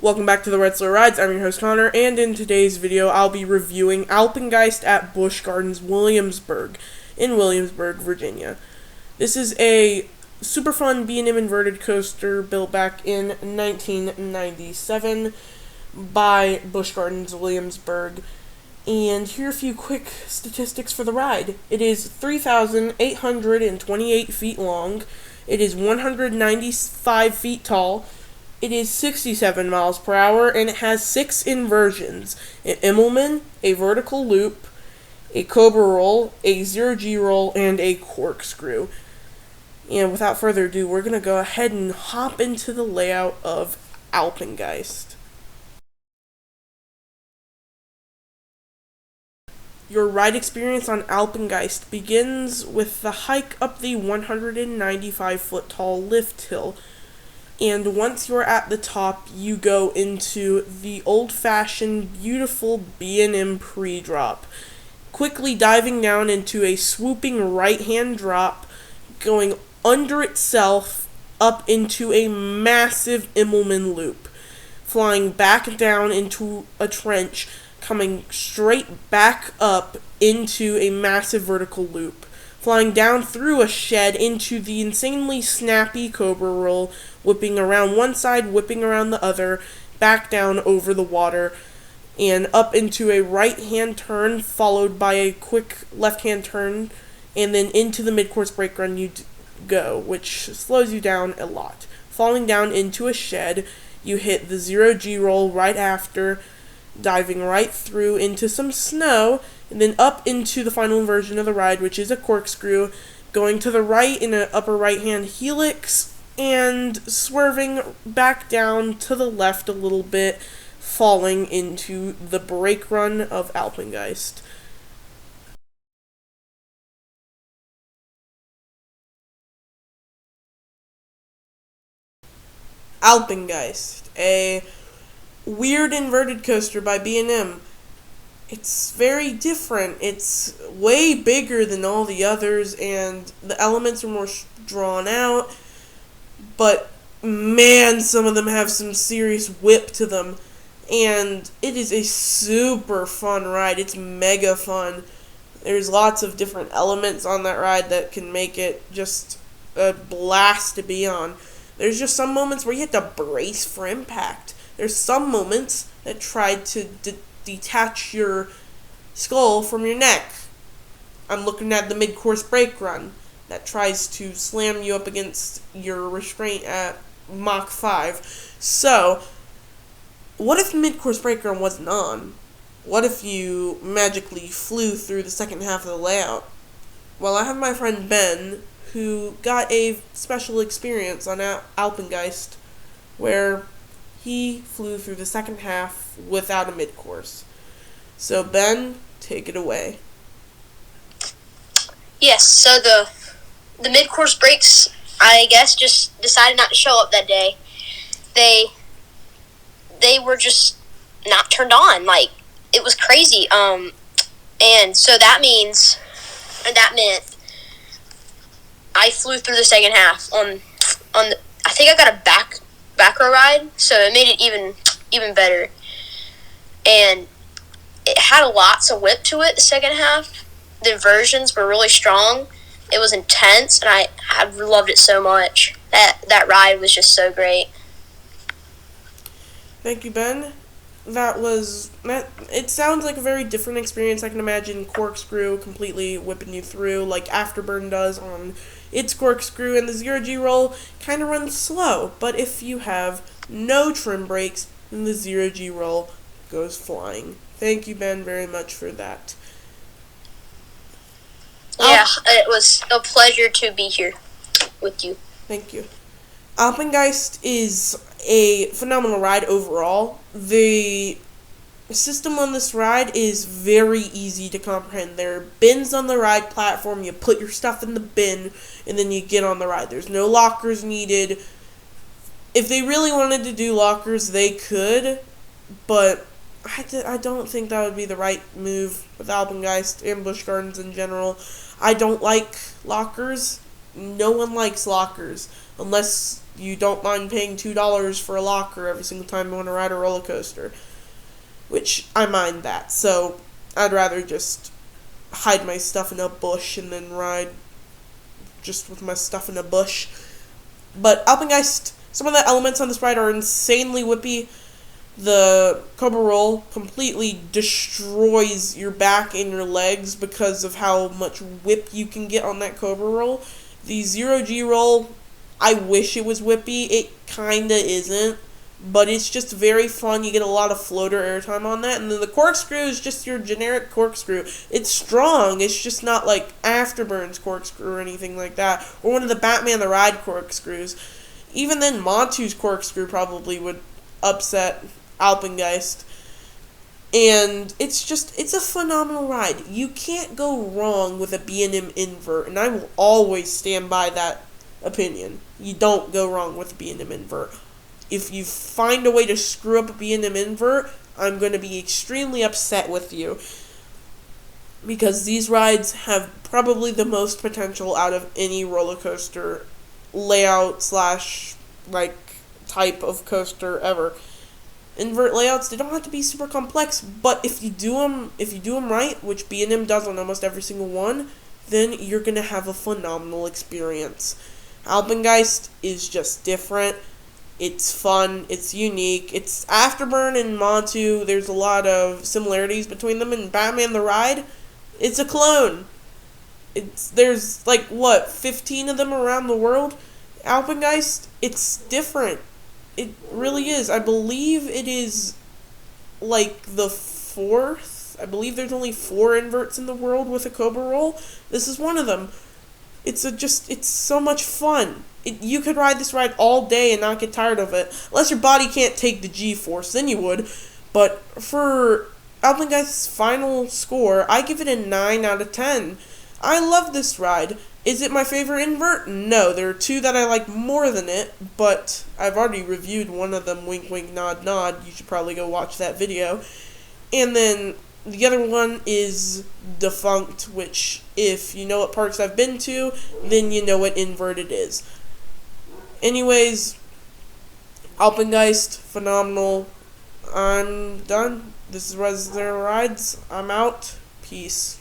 Welcome back to the Red Slow Rides. I'm your host Connor, and in today's video I'll be reviewing Alpengeist at Busch Gardens Williamsburg in Williamsburg, Virginia. This is a super fun B&M inverted coaster built back in 1997 by Busch Gardens Williamsburg. And here are a few quick statistics for the ride. It is 3,828 feet long. It is 195 feet tall. It is 67 miles per hour, and it has 6 inversions: an Immelman, a vertical loop, a Cobra roll, a zero-G roll, and a corkscrew. And without further ado, we're going to go ahead and hop into the layout of Alpengeist. Your ride experience on Alpengeist begins with the hike up the 195-foot tall lift hill. And once you're at the top, you go into the old-fashioned, beautiful B&M pre-drop, quickly diving down into a swooping right-hand drop, going under itself up into a massive Immelman loop, flying back down into a trench, coming straight back up into a massive vertical loop, flying down through a shed into the insanely snappy Cobra roll, whipping around one side, whipping around the other, back down over the water, and up into a right-hand turn, followed by a quick left-hand turn, and then into the mid-course brake run you go, which slows you down a lot. Falling down into a shed, you hit the zero-G roll right after, diving right through into some snow, and then up into the final inversion of the ride, which is a corkscrew, going to the right in an upper right-hand helix, and swerving back down to the left a little bit, falling into the brake run of Alpengeist. Alpengeist, a weird inverted coaster by B&M. It's very different. It's way bigger than all the others, and the elements are more drawn out, but man, some of them have some serious whip to them, and it is a super fun ride. It's mega fun. There's lots of different elements on that ride that can make it just a blast to be on. There's just some moments where you have to brace for impact. There's some moments that try to detach your skull from your neck. I'm looking at the mid-course brake run that tries to slam you up against your restraint at Mach 5. So, what if the mid-course brake run wasn't on? What if you magically flew through the second half of the layout? Well, I have my friend Ben, who got a special experience on Alpengeist, where he flew through the second half without a mid-course. So, Ben, take it away. Yes, so the mid-course brakes, I guess, just decided not to show up that day. They were just not turned on. Like, it was crazy. And so that meant I flew through the second half on the, I think I got a back row ride, so it made it even better. And it had lots of whip to it the second half. The inversions were really strong. It was intense, and I loved it so much. That ride was just so great. Thank you, Ben. It sounds like a very different experience. I can imagine corkscrew completely whipping you through like Afterburn does on its corkscrew, and the zero-G roll kind of runs slow. But if you have no trim brakes, then the zero-G roll goes flying. Thank you, Ben, very much for that. Yeah, it was a pleasure to be here with you. Thank you. Alpengeist is a phenomenal ride overall. The system on this ride is very easy to comprehend. There are bins on the ride platform. You put your stuff in the bin, and then you get on the ride. There's no lockers needed. If they really wanted to do lockers, they could, but I don't think that would be the right move with Alpengeist and Busch Gardens in general. I don't like lockers. No one likes lockers. unless you don't mind paying $2 for a locker every single time you want to ride a roller coaster, which I mind that. So I'd rather just hide my stuff in a bush and then ride just with my stuff in a bush. But Alpengeist, some of the elements on this ride are insanely whippy. The Cobra Roll completely destroys your back and your legs because of how much whip you can get on that Cobra Roll. The 0G Roll, I wish it was whippy. It kinda isn't, but it's just very fun. You get a lot of floater airtime on that. And then the corkscrew is just your generic corkscrew. It's strong. It's just not like Afterburn's corkscrew or anything like that, or one of the Batman the Ride corkscrews. Even then, Montu's corkscrew probably would upset Alpengeist. And it's a phenomenal ride. You can't go wrong with a B&M invert, and I will always stand by that opinion. You don't go wrong with a B&M invert. If you find a way to screw up a B&M invert, I'm going to be extremely upset with you. Because these rides have probably the most potential out of any roller coaster layout / type of coaster ever. Invert layouts, they don't have to be super complex, but if you do them right, which B&M does on almost every single one, then you're going to have a phenomenal experience. Alpengeist is just different. It's fun. It's unique. It's Afterburn and Montu. There's a lot of similarities between them. And Batman the Ride, it's a clone. There's 15 of them around the world. Alpengeist, it's different. It really is. I believe it is the 4th. I believe there's only 4 inverts in the world with a Cobra Roll. This is one of them. It's so much fun. You could ride this ride all day and not get tired of it. Unless your body can't take the G-force, then you would. But for Alpengeist's final score, I give it a 9 out of 10. I love this ride. Is it my favorite invert? No, there are 2 that I like more than it, but I've already reviewed one of them, wink wink nod nod. You should probably go watch that video. And then the other one is Defunct, which if you know what parks I've been to, then you know what invert it is. Anyways, Alpengeist, phenomenal. I'm done. This is Resident Rides. I'm out. Peace.